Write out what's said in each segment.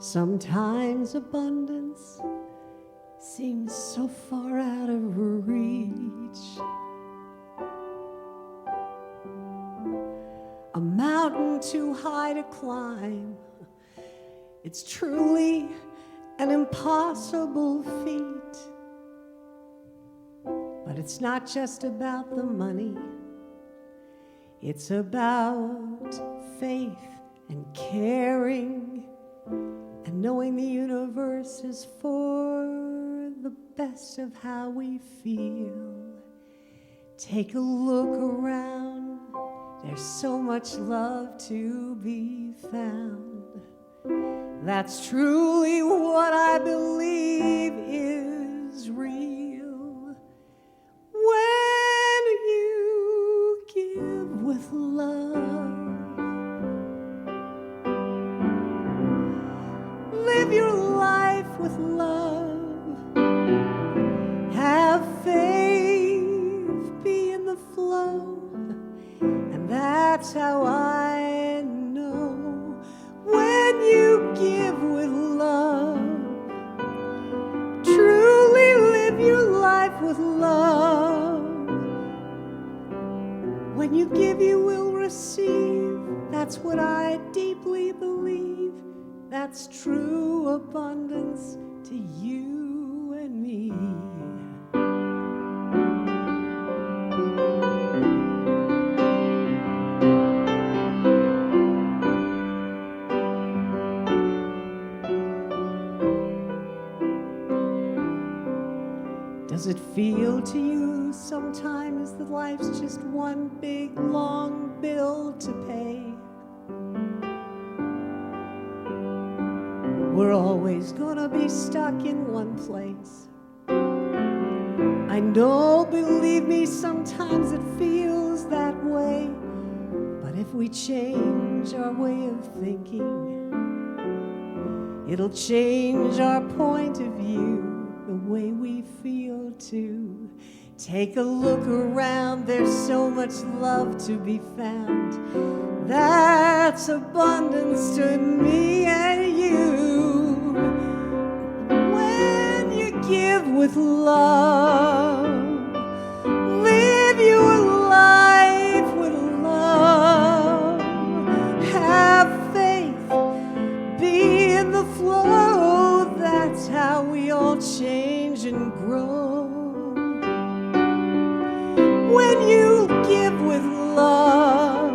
Sometimes abundance seems so far out of reach. A mountain too high to climb. It's truly an impossible feat. But it's not just about the money. It's about faith and caring and knowing the universe is for the best of how we feel. Take a look around. There's so much love to be found. That's truly what I believe is real. When you give with love, live your life with love, have faith, be in the flow, and that's how I know. When you give with love, truly live your life with love. When you give, you will receive. That's what I deeply believe. That's true abundance to you and me. Does it feel to you sometimes that life's just one big long bill to pay? We're always gonna be stuck in one place. I know, believe me, sometimes it feels that way. But if we change our way of thinking, it'll change our point of view. The way we feel too. Take a look around, there's so much love to be found. That's abundance to me and you. When you give with love, live your life with love, have faith, be in the flow. That's how we all change and grow. When you give with love,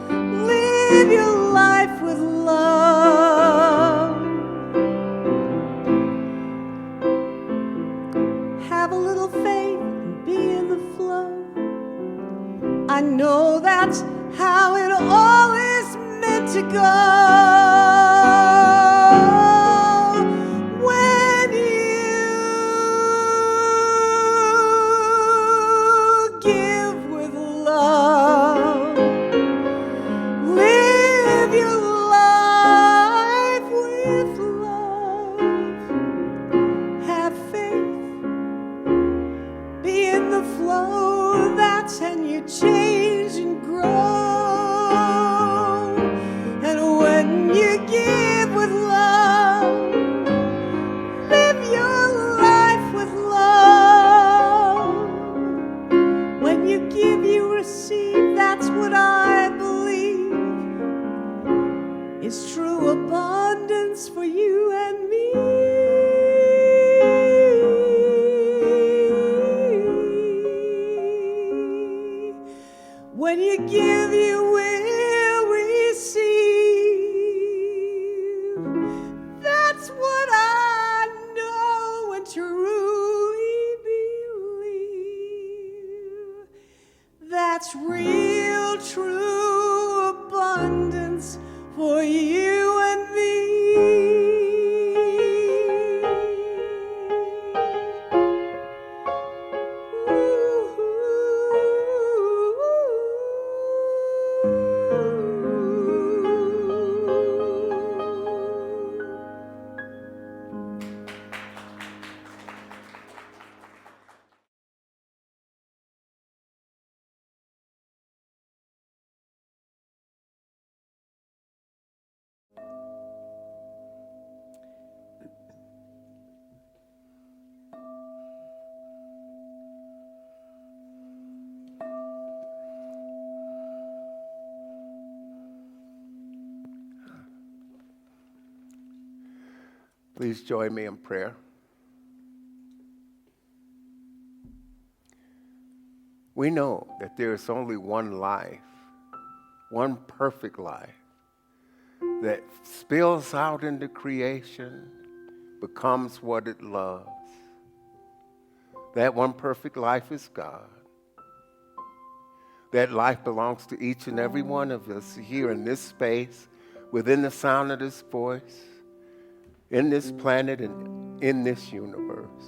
live your life with love, have a little faith and be in the flow. I know that's how it all is meant to go. And you change and grow. And when you give with love, live your life with love. When you give, you receive. That's what I believe is true abundance for you and me. When you give, you will receive. That's what I know and truly believe. That's real, true abundance for you and me. Ooh. Please join me in prayer. We know that there is only one life, one perfect life, that spills out into creation, becomes what it loves. That one perfect life is God. That life belongs to each and every one of us here in this space, within the sound of this voice, in this planet and in this universe.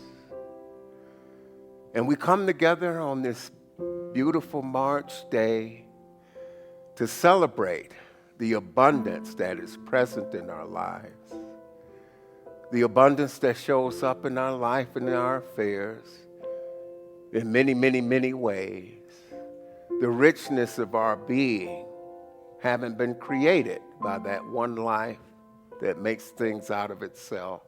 And we come together on this beautiful March day to celebrate the abundance that is present in our lives, the abundance that shows up in our life and in our affairs in many, many, many ways. The richness of our being having been created by that one life that makes things out of itself.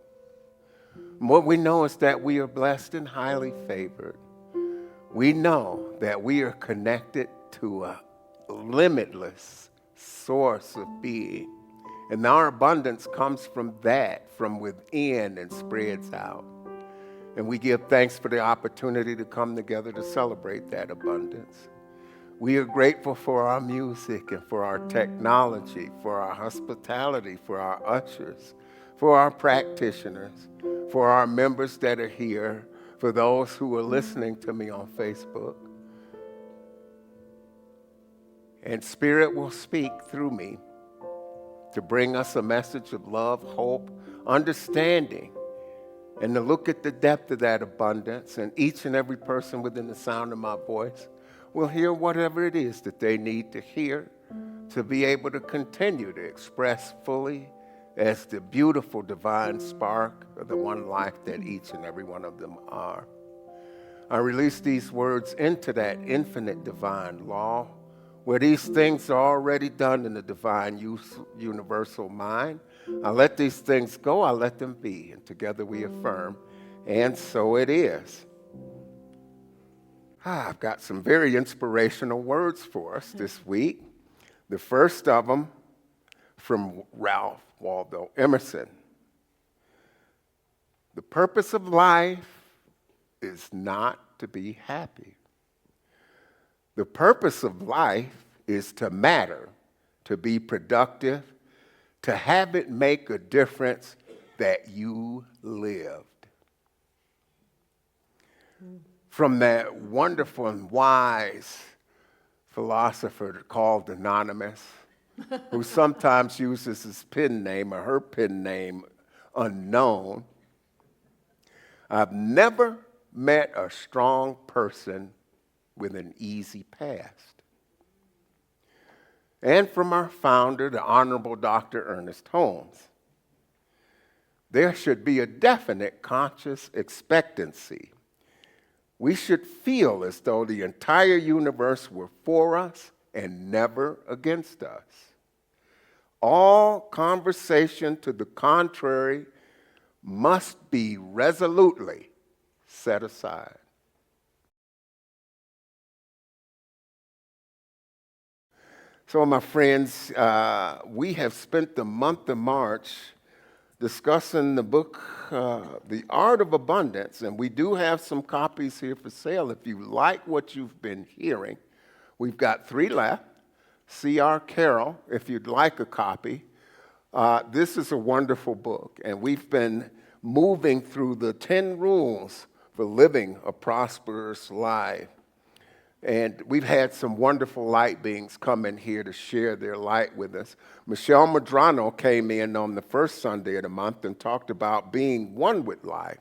And what we know is that we are blessed and highly favored. We know that we are connected to a limitless source of being. And our abundance comes from that, from within, and spreads out. And we give thanks for the opportunity to come together to celebrate that abundance. We are grateful for our music and for our technology, for our hospitality, for our ushers, for our practitioners, for our members that are here, for those who are listening to me on Facebook. And Spirit will speak through me to bring us a message of love, hope, understanding, and to look at the depth of that abundance. And each and every person within the sound of my voice will hear whatever it is that they need to hear to be able to continue to express fully as the beautiful divine spark of the one life that each and every one of them are. I release these words into that infinite divine law, where these things are already done in the divine universal mind. I let these things go, I let them be, and together we affirm, and so it is. I've got some very inspirational words for us this week. The first of them from Ralph Waldo Emerson. The purpose of life is not to be happy. The purpose of life is to matter, to be productive, to have it make a difference that you lived. From that wonderful and wise philosopher called Anonymous, who sometimes uses his pen name or her pen name unknown. I've never met a strong person with an easy past. And from our founder, the Honorable Dr. Ernest Holmes, there should be a definite conscious expectancy. We should feel as though the entire universe were for us and never against us. All conversation to the contrary must be resolutely set aside. So, my friends, we have spent the month of March discussing the book, The Art of Abundance, and we do have some copies here for sale. If you like what you've been hearing, we've got 3 left. C.R. Carroll, if you'd like a copy. This is a wonderful book, and we've been moving through the 10 rules for living a prosperous life. And we've had some wonderful light beings come in here to share their light with us. Michelle Madrano came in on the first Sunday of the month and talked about being one with life,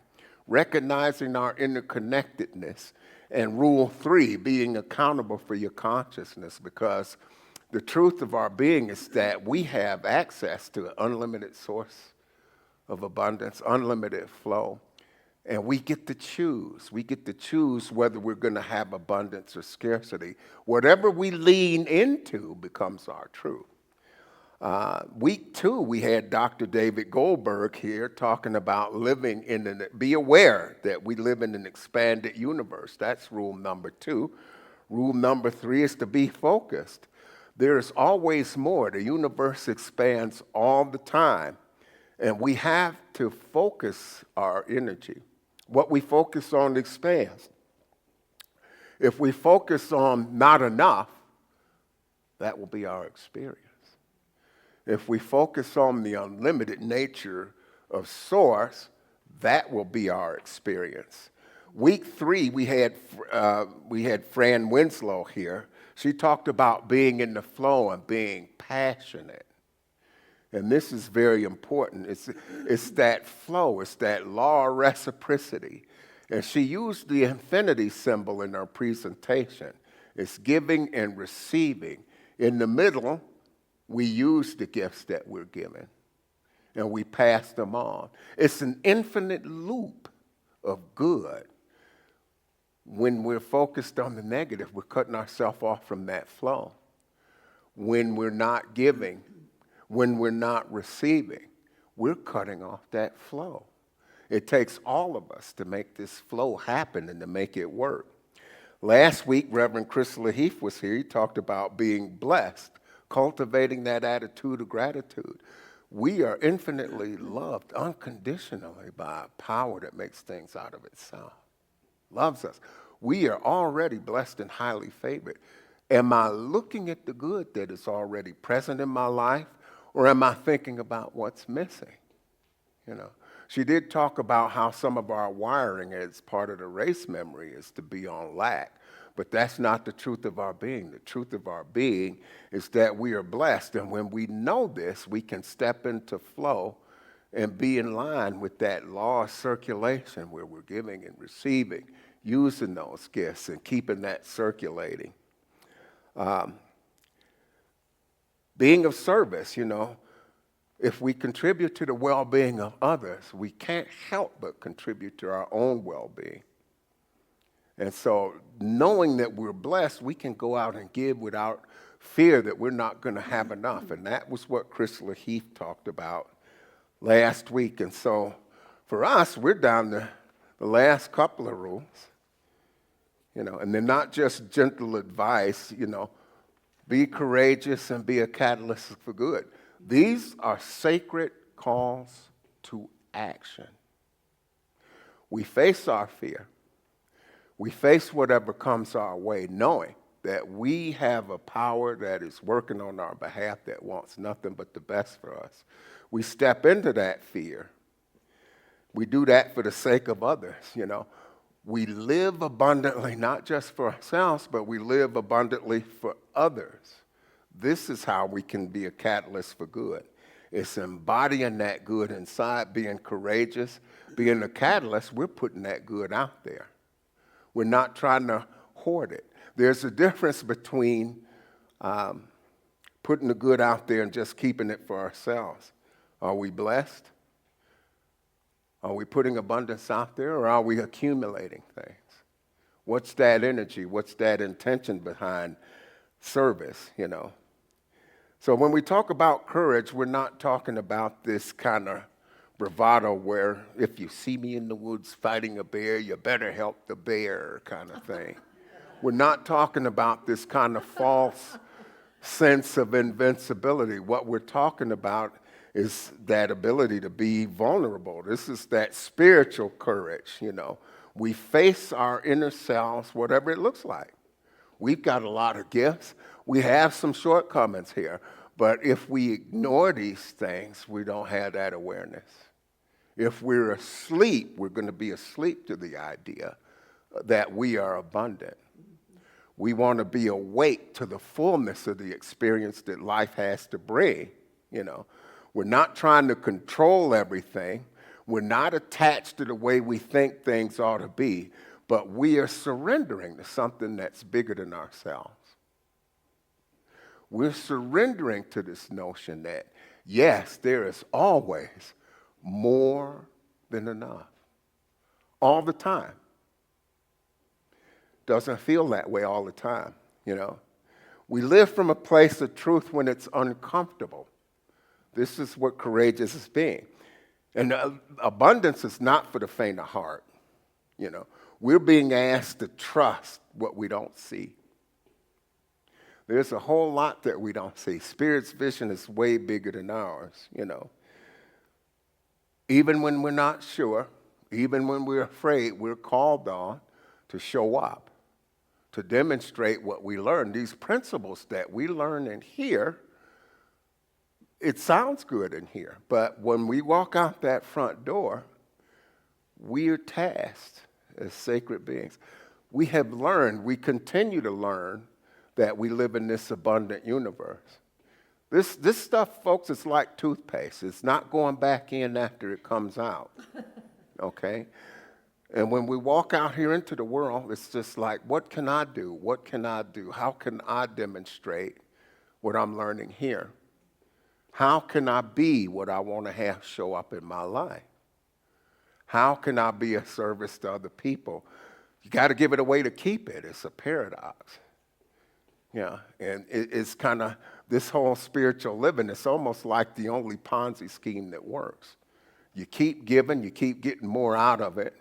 recognizing our interconnectedness, and rule 3, being accountable for your consciousness, because the truth of our being is that we have access to an unlimited source of abundance, unlimited flow. And we get to choose. We get to choose whether we're going to have abundance or scarcity. Whatever we lean into becomes our truth. Week 2, we had Dr. David Goldberg here talking about living be aware that we live in an expanded universe. That's rule number 2. Rule number 3 is to be focused. There is always more. The universe expands all the time. And we have to focus our energy. What we focus on expands. If we focus on not enough, that will be our experience. If we focus on the unlimited nature of source, that will be our experience. Week 3, we had Fran Winslow here. She talked about being in the flow and being passionate. And this is very important. It's that flow. It's that law of reciprocity. And she used the infinity symbol in her presentation. It's giving and receiving. In the middle, we use the gifts that we're given, and we pass them on. It's an infinite loop of good. When we're focused on the negative, we're cutting ourselves off from that flow. When we're not giving, when we're not receiving, we're cutting off that flow. It takes all of us to make this flow happen and to make it work. Last week, Reverend Chris LaHeath was here. He talked about being blessed, cultivating that attitude of gratitude. We are infinitely loved unconditionally by a power that makes things out of itself. Loves us. We are already blessed and highly favored. Am I looking at the good that is already present in my life, or am I thinking about what's missing? You know, she did talk about how some of our wiring as part of the race memory is to be on lack, but that's not the truth of our being. The truth of our being is that we are blessed, and when we know this, we can step into flow and be in line with that law of circulation where we're giving and receiving, using those gifts and keeping that circulating. Being of service, you know, if we contribute to the well-being of others, we can't help but contribute to our own well-being. And so knowing that we're blessed, we can go out and give without fear that we're not going to have enough. And that was what Chris LaHeath talked about last week. And so for us, we're down to the last couple of rules, you know, and they're not just gentle advice, you know, be courageous and be a catalyst for good. These are sacred calls to action. We face our fear. We face whatever comes our way, knowing that we have a power that is working on our behalf that wants nothing but the best for us. We step into that fear. We do that for the sake of others, you know. We live abundantly, not just for ourselves, but we live abundantly for others. This is how we can be a catalyst for good. It's embodying that good inside, being courageous, being a catalyst. We're putting that good out there. We're not trying to hoard it. There's a difference between putting the good out there and just keeping it for ourselves. Are we blessed? Are we putting abundance out there, or are we accumulating things? What's that energy? What's that intention behind service, you know? So when we talk about courage, we're not talking about this kind of bravado where if you see me in the woods fighting a bear, you better help the bear kind of thing. We're not talking about this kind of false sense of invincibility. What we're talking about is that ability to be vulnerable. This is that spiritual courage, you know. We face our inner selves, whatever it looks like. We've got a lot of gifts. We have some shortcomings here. But if we ignore these things, we don't have that awareness. If we're asleep, we're going to be asleep to the idea that we are abundant. We want to be awake to the fullness of the experience that life has to bring, you know. We're not trying to control everything. We're not attached to the way we think things ought to be, but we are surrendering to something that's bigger than ourselves. We're surrendering to this notion that, yes, there is always more than enough. All the time. Doesn't feel that way all the time, you know. We live from a place of truth when it's uncomfortable. This is what courageous is being. And abundance is not for the faint of heart, you know. We're being asked to trust what we don't see. There's a whole lot that we don't see. Spirit's vision is way bigger than ours, you know. Even when we're not sure, even when we're afraid, we're called on to show up, to demonstrate what we learn. These principles that we learn in here, it sounds good in here, but when we walk out that front door, we are tasked as sacred beings. We have learned, we continue to learn that we live in this abundant universe. This stuff, folks, is like toothpaste. It's not going back in after it comes out, okay? And when we walk out here into the world, it's just like, what can I do? What can I do? How can I demonstrate what I'm learning here? How can I be what I want to have show up in my life? How can I be a service to other people? You got to give it away to keep it. It's a paradox. Yeah, and it's kind of this whole spiritual living. It's almost like the only Ponzi scheme that works. You keep giving, you keep getting more out of it,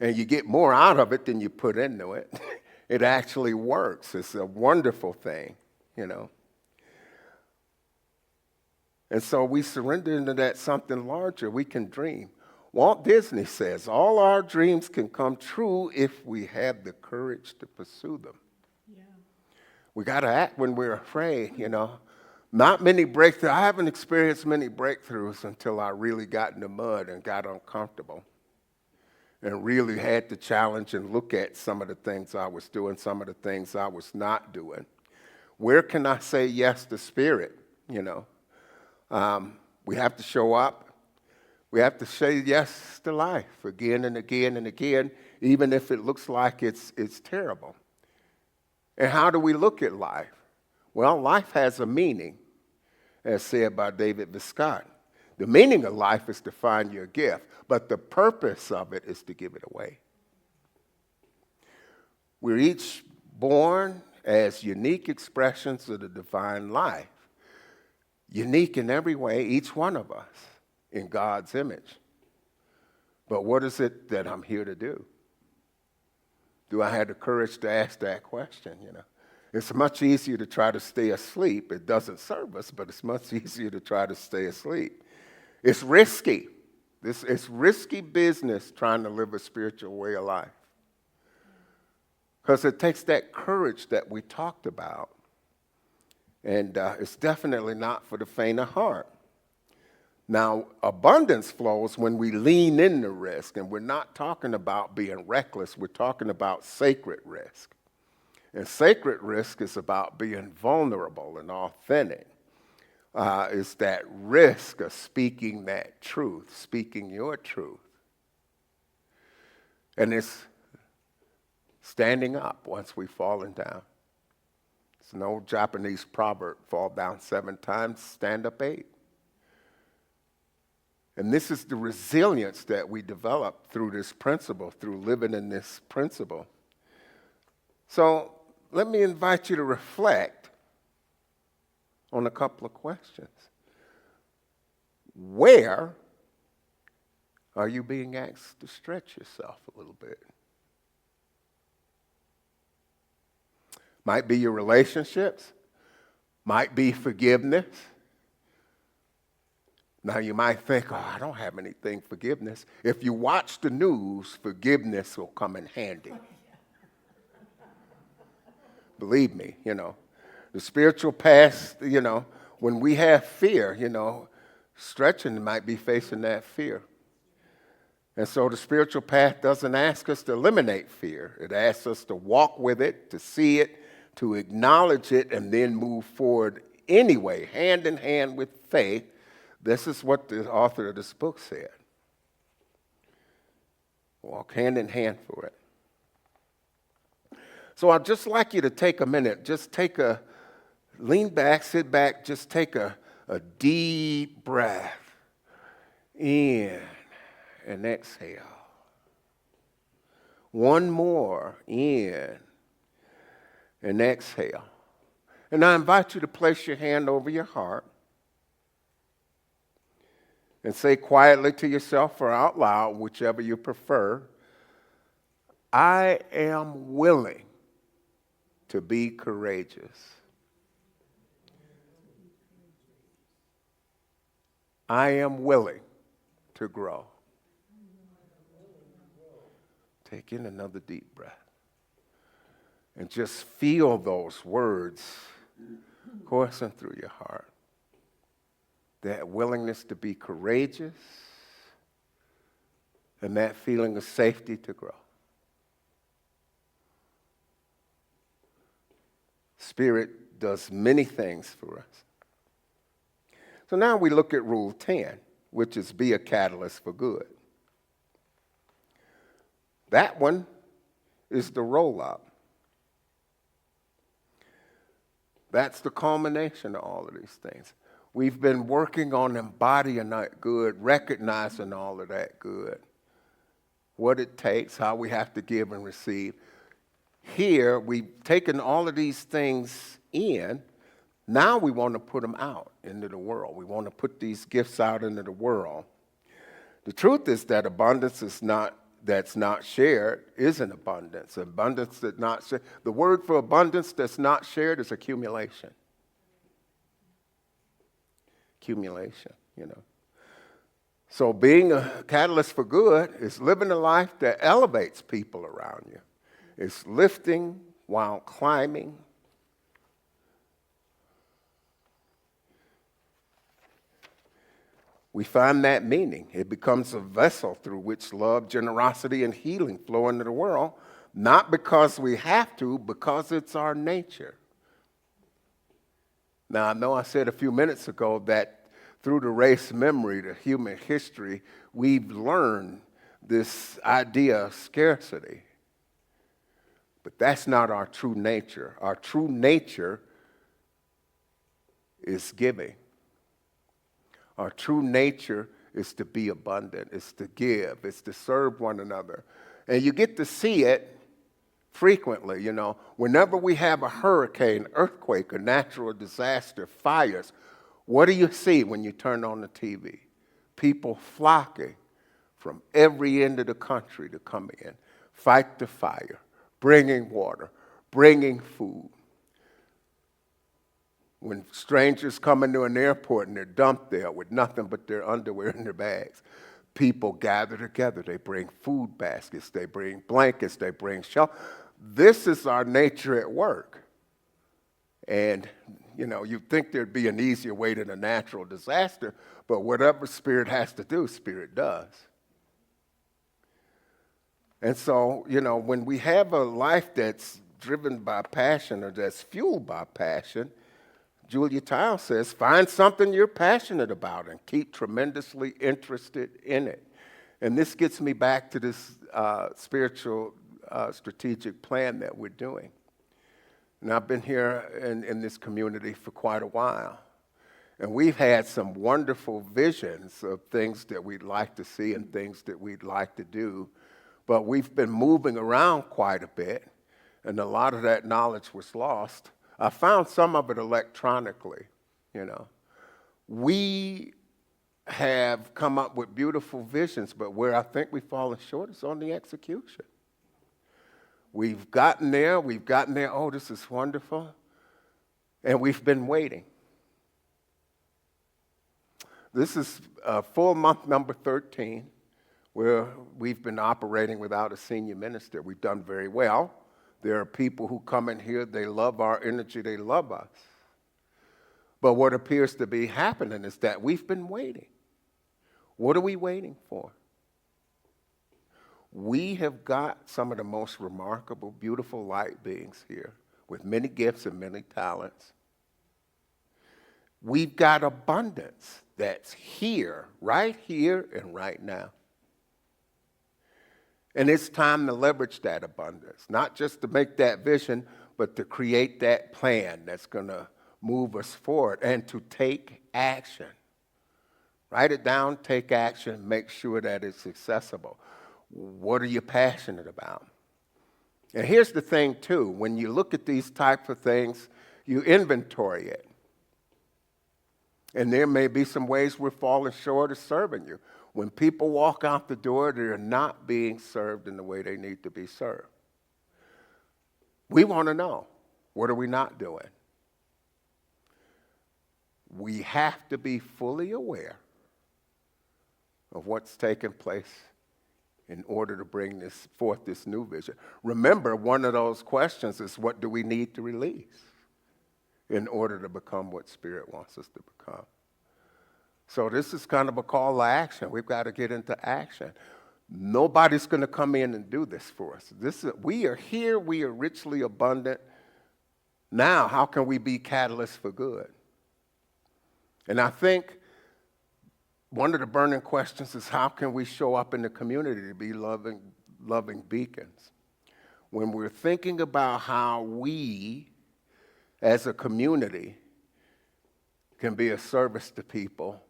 and you get more out of it than you put into it. It actually works. It's a wonderful thing, you know. And so we surrender into that something larger. We can dream. Walt Disney says, all our dreams can come true if we have the courage to pursue them. Yeah. We got to act when we're afraid, you know. Not many breakthroughs. I haven't experienced many breakthroughs until I really got in the mud and got uncomfortable and really had to challenge and look at some of the things I was doing, some of the things I was not doing. Where can I say yes to Spirit, you know? We have to show up. We have to say yes to life again and again and again, even if it looks like it's terrible. And how do we look at life? Well, life has a meaning, as said by David Viscott. The meaning of life is to find your gift, but the purpose of it is to give it away. We're each born as unique expressions of the divine life. Unique in every way, each one of us, in God's image. But what is it that I'm here to do? Do I have the courage to ask that question, you know? It's much easier to try to stay asleep. It doesn't serve us, but it's much easier to try to stay asleep. It's risky. It's risky business trying to live a spiritual way of life. Because it takes that courage that we talked about. And it's definitely not for the faint of heart. Now, abundance flows when we lean into risk, and we're not talking about being reckless. We're talking about sacred risk. And sacred risk is about being vulnerable and authentic. It's that risk of speaking that truth, speaking your truth. And it's standing up once we've fallen down. It's an old Japanese proverb, fall down 7 times, stand up 8. And this is the resilience that we develop through this principle, through living in this principle. So let me invite you to reflect on a couple of questions. Where are you being asked to stretch yourself a little bit? Might be your relationships, might be forgiveness. Now you might think, oh, I don't have anything forgiveness. If you watch the news, forgiveness will come in handy. Believe me, you know. The spiritual path, you know, when we have fear, you know, stretching might be facing that fear. And so the spiritual path doesn't ask us to eliminate fear. It asks us to walk with it, to see it, to acknowledge it, and then move forward anyway, hand in hand with faith. This is what the author of this book said. Walk hand in hand for it. So I'd just like you to take a minute, lean back, sit back, just take a deep breath in and exhale. One more, in and exhale. And I invite you to place your hand over your heart and say quietly to yourself or out loud, whichever you prefer, I am willing to be courageous. I am willing to to grow. Take in another deep breath. And just feel those words coursing through your heart. That willingness to be courageous and that feeling of safety to grow. Spirit does many things for us. So now we look at Rule 10, which is be a catalyst for good. That one is the roll-up. That's the culmination of all of these things. We've been working on embodying that good, recognizing all of that good, what it takes, how we have to give and receive. Here, we've taken all of these things in. Now we want to put them out into the world. We want to put these gifts out into the world. The truth is that abundance that's not shared isn't abundance. Abundance that's not shared. The word for abundance that's not shared is accumulation. Accumulation, So being a catalyst for good is living a life that elevates people around you. It's lifting while climbing. We find that meaning. It becomes a vessel through which love, generosity, and healing flow into the world, not because we have to, because it's our nature. Now, I know I said a few minutes ago that through the race memory, the human history, we've learned this idea of scarcity. But that's not our true nature. Our true nature is giving. Our true nature is to be abundant. It's to give. It's to serve one another. And you get to see it frequently, Whenever we have a hurricane, earthquake, a natural disaster, fires, what do you see when you turn on the TV? People flocking from every end of the country to come in, fight the fire, bringing water, bringing food. When strangers come into an airport and they're dumped there with nothing but their underwear in their bags, people gather together. They bring food baskets, they bring blankets, they bring shelter. This is our nature at work. And, you'd think there'd be an easier way than a natural disaster, but whatever Spirit has to do, Spirit does. And so, when we have a life that's driven by passion or that's fueled by passion, Julia Tile says, find something you're passionate about and keep tremendously interested in it. And this gets me back to this spiritual strategic plan that we're doing. And I've been here in this community for quite a while. And we've had some wonderful visions of things that we'd like to see and things that we'd like to do. But we've been moving around quite a bit, and a lot of that knowledge was lost. I found some of it electronically, We have come up with beautiful visions, but where I think we've fallen short is on the execution. We've gotten there, oh, this is wonderful, and we've been waiting. This is full month number 13, where we've been operating without a senior minister. We've done very well. There are people who come in here, they love our energy, they love us. But what appears to be happening is that we've been waiting. What are we waiting for? We have got some of the most remarkable, beautiful light beings here with many gifts and many talents. We've got abundance that's here and right now. And it's time to leverage that abundance, not just to make that vision, but to create that plan that's going to move us forward and to take action. Write it down, take action, make sure that it's accessible. What are you passionate about? And here's the thing, too. When you look at these types of things, you inventory it. And there may be some ways we're falling short of serving you. When people walk out the door, they're not being served in the way they need to be served. We want to know, what are we not doing? We have to be fully aware of what's taken place in order to bring forth this new vision. Remember, one of those questions is, what do we need to release in order to become what Spirit wants us to become? So this is kind of a call to action. We've got to get into action. Nobody's going to come in and do this for us. We are here. We are richly abundant. Now, how can we be catalysts for good? And I think one of the burning questions is, how can we show up in the community to be loving beacons? When we're thinking about how we, as a community, can be a service to people,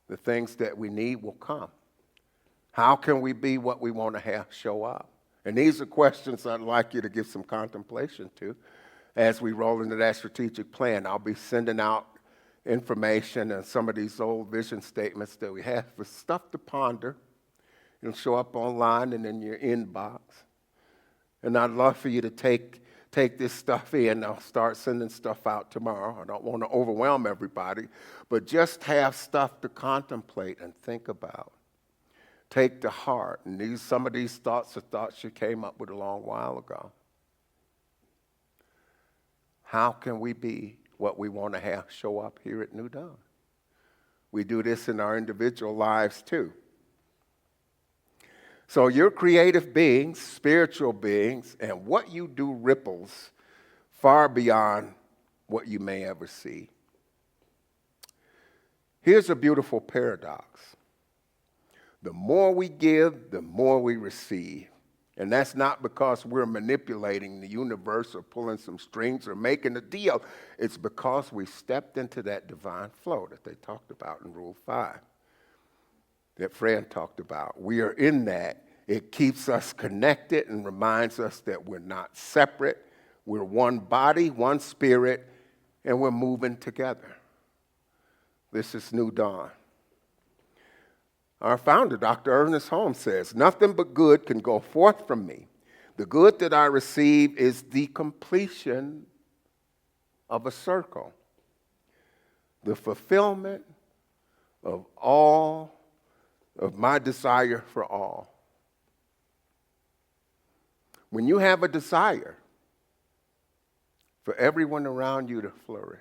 the things that we need will come. How can we be what we want to have show up? And these are questions I'd like you to give some contemplation to as we roll into that strategic plan. I'll be sending out information and some of these old vision statements that we have for stuff to ponder. It'll show up online and in your inbox. And I'd love for you to take this stuff in. I'll start sending stuff out tomorrow. I don't want to overwhelm everybody, but just have stuff to contemplate and think about. Take to heart. And some of these thoughts are thoughts you came up with a long while ago. How can we be what we want to have show up here at New Dawn? We do this in our individual lives too. So you're creative beings, spiritual beings, and what you do ripples far beyond what you may ever see. Here's a beautiful paradox. The more we give, the more we receive. And that's not because we're manipulating the universe or pulling some strings or making a deal. It's because we stepped into that divine flow that they talked about in Rule 5, that Fran talked about. We are in that. It keeps us connected and reminds us that we're not separate. We're one body, one spirit, and we're moving together. This is New Dawn. Our founder, Dr. Ernest Holmes, says, "Nothing but good can go forth from me. The good that I receive is the completion of a circle, the fulfillment of all of my desire for all." When you have a desire for everyone around you to flourish,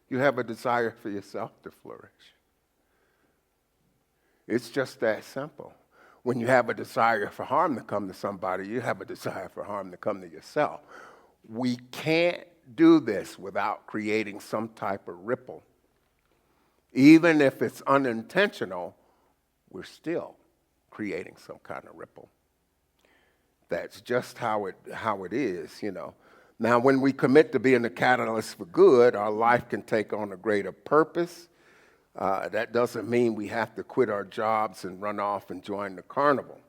you have a desire for yourself to flourish. It's just that simple. When you have a desire for harm to come to somebody, you have a desire for harm to come to yourself. We can't do this without creating some type of ripple. Even if it's unintentional, we're still creating some kind of ripple. That's just how it is, you know. Now, when we commit to being a catalyst for good, our life can take on a greater purpose. That doesn't mean we have to quit our jobs and run off and join the carnival.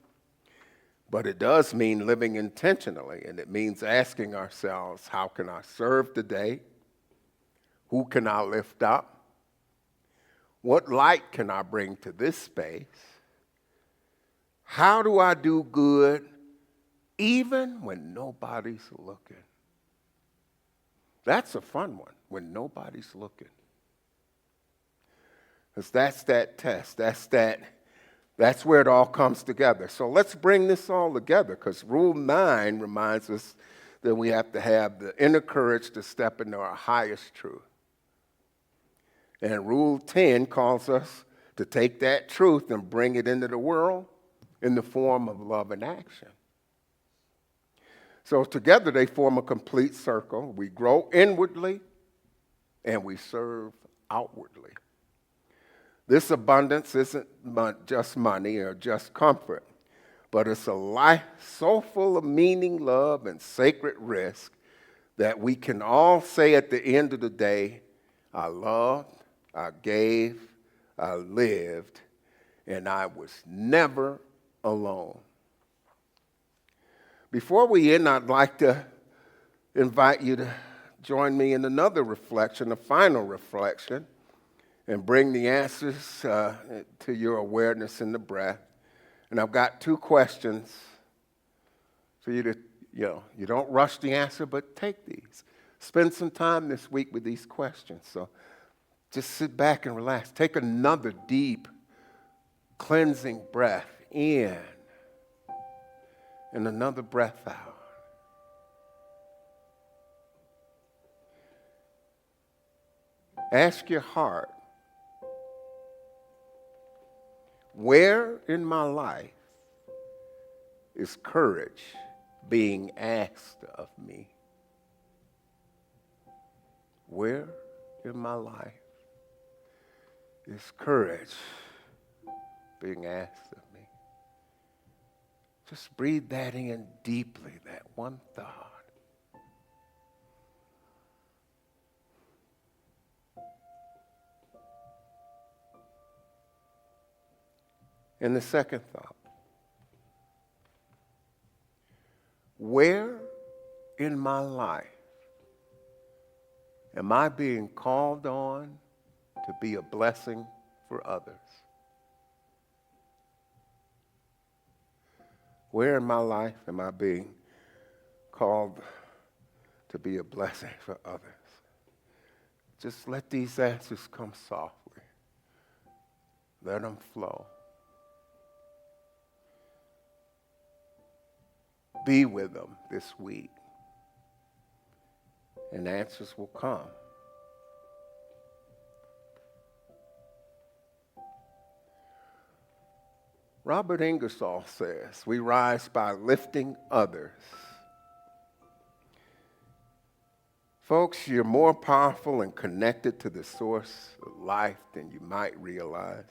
But it does mean living intentionally, and it means asking ourselves, how can I serve today? Who can I lift up? What light can I bring to this space? How do I do good even when nobody's looking? That's a fun one, when nobody's looking. Because that's that test. That's where it all comes together. So let's bring this all together, because Rule 9 reminds us that we have to have the inner courage to step into our highest truth. And Rule 10 calls us to take that truth and bring it into the world in the form of love and action. So together they form a complete circle. We grow inwardly and we serve outwardly. This abundance isn't just money or just comfort, but it's a life so full of meaning, love, and sacred risk that we can all say at the end of the day, I loved, I gave, I lived, and I was never alone. Before we end, I'd like to invite you to join me in another reflection, a final reflection, and bring the answers to your awareness in the breath. And I've got 2 questions for you to, you don't rush the answer, but take these. Spend some time this week with these questions. So Just sit back and relax. Take another deep, cleansing breath in and another breath out. Ask your heart, where in my life is courage being asked of me? Where in my life is courage being asked of me? Just breathe that in deeply, that one thought. And the second thought, where in my life am I being called on to be a blessing for others? Where in my life am I being called to be a blessing for others? Just let these answers come softly. Let them flow. Be with them this week, and answers will come. Robert Ingersoll says, we rise by lifting others. Folks, you're more powerful and connected to the source of life than you might realize.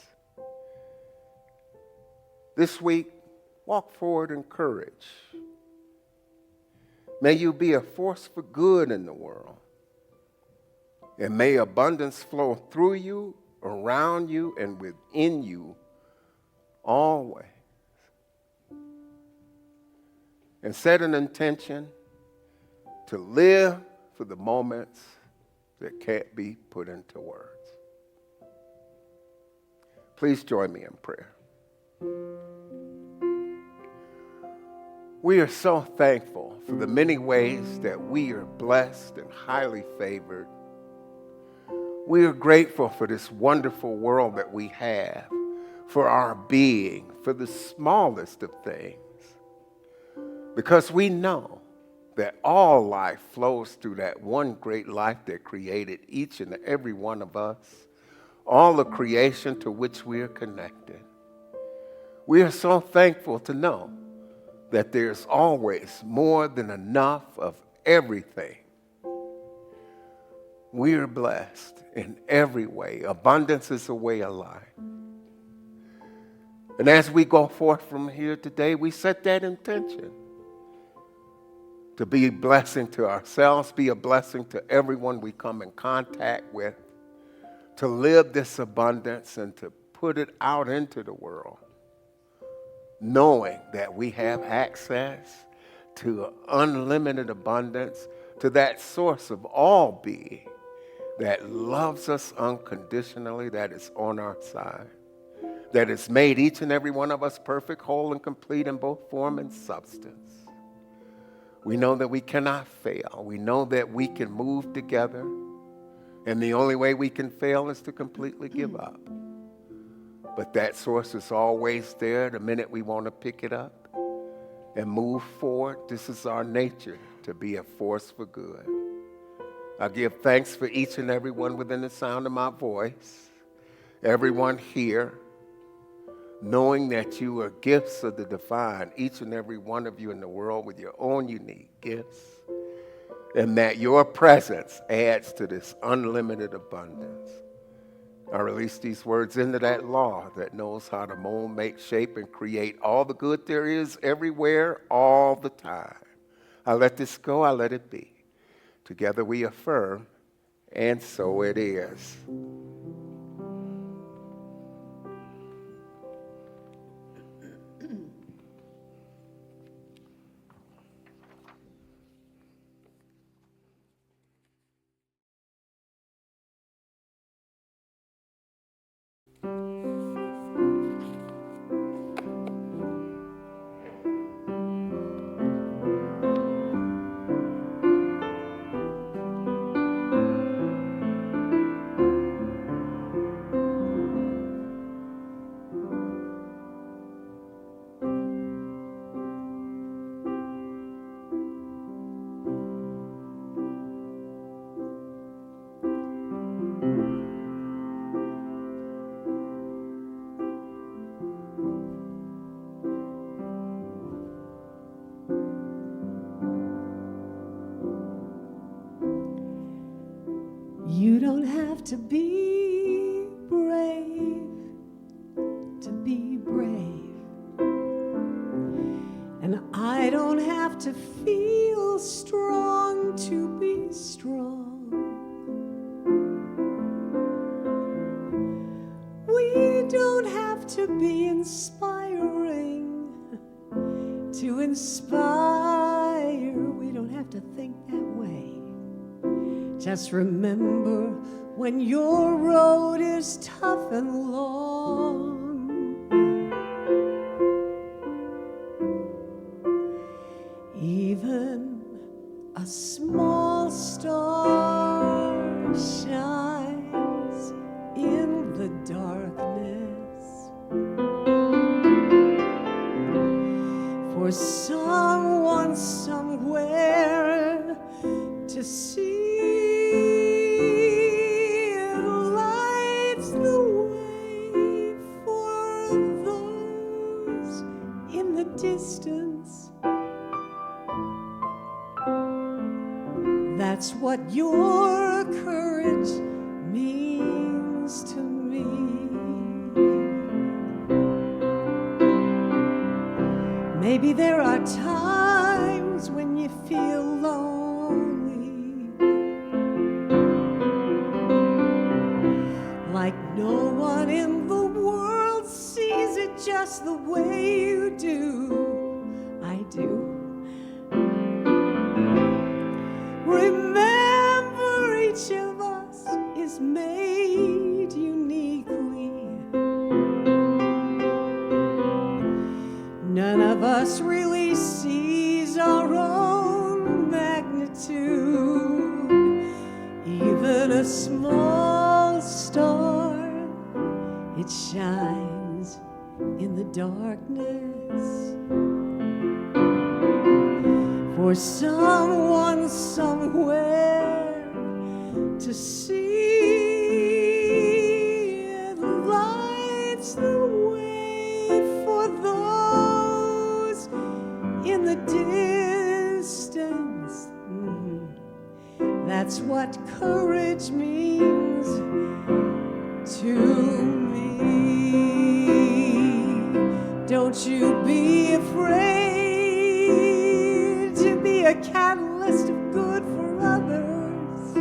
This week, walk forward in courage. May you be a force for good in the world. And may abundance flow through you, around you, and within you always. And set an intention to live for the moments that can't be put into words. Please join me in prayer. We are so thankful for the many ways that we are blessed and highly favored. We are grateful for this wonderful world that we have, for our being, for the smallest of things, because we know that all life flows through that one great life that created each and every one of us, all the creation to which we are connected. We are so thankful to know that there's always more than enough of everything. We are blessed in every way. Abundance is a way of life. And as we go forth from here today, we set that intention to be a blessing to ourselves, be a blessing to everyone we come in contact with, to live this abundance and to put it out into the world, knowing that we have access to unlimited abundance, to that source of all being that loves us unconditionally, that is on our side, that has made each and every one of us perfect, whole, and complete in both form and substance. We know that we cannot fail. We know that we can move together, and the only way we can fail is to completely give up. But that source is always there the minute we want to pick it up and move forward. This is our nature, to be a force for good. I give thanks for each and every one within the sound of my voice, everyone here, knowing that you are gifts of the divine, each and every one of you in the world with your own unique gifts, and that your presence adds to this unlimited abundance. I release these words into that law that knows how to mold, make, shape, and create all the good there is everywhere, all the time. I let this go, I let it be. Together we affirm, and so it is. You don't have to be brave to be brave. And I don't have to feel strong to be strong. We don't have to be inspiring to inspire. We don't have to think that way. Just remember when your road is tough and long, even a small star shines in the darkness for someone somewhere to see. It lights the way for those in the distance. That's what your courage means to me. Maybe there are times when you feel lonely, like no one in the world sees it just the way you do. I do. Remember, each of us is made uniquely. None of us really sees our own magnitude. Even a small star, it shines in the darkness for someone somewhere to see. It lights the way for those in the distance. That's what courage means to me. Don't you be afraid to be a catalyst of good for others.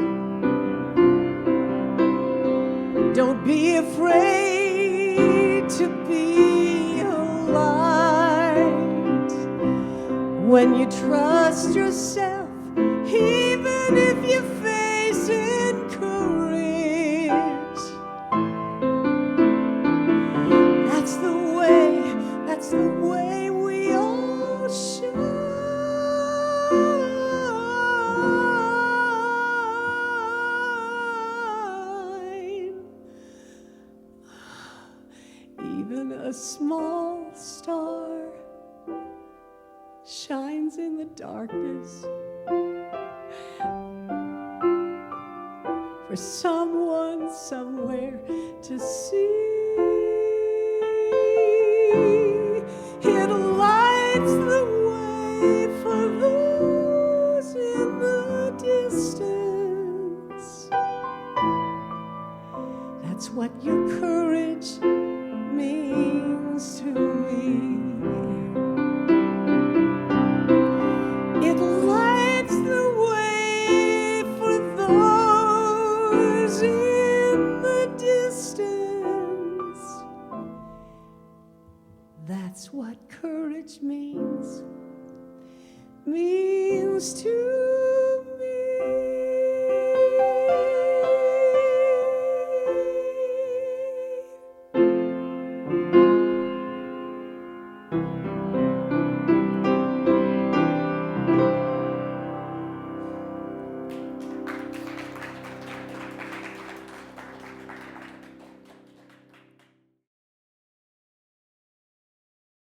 Don't be afraid to be a light when you trust yourself, even if you face courage. That's the way we all shine. Even a small star shines in the darkness for someone somewhere to see. It lights the way for those in the distance. That's what your courage means to me. It lights the way for those in the distance. That's what courage means to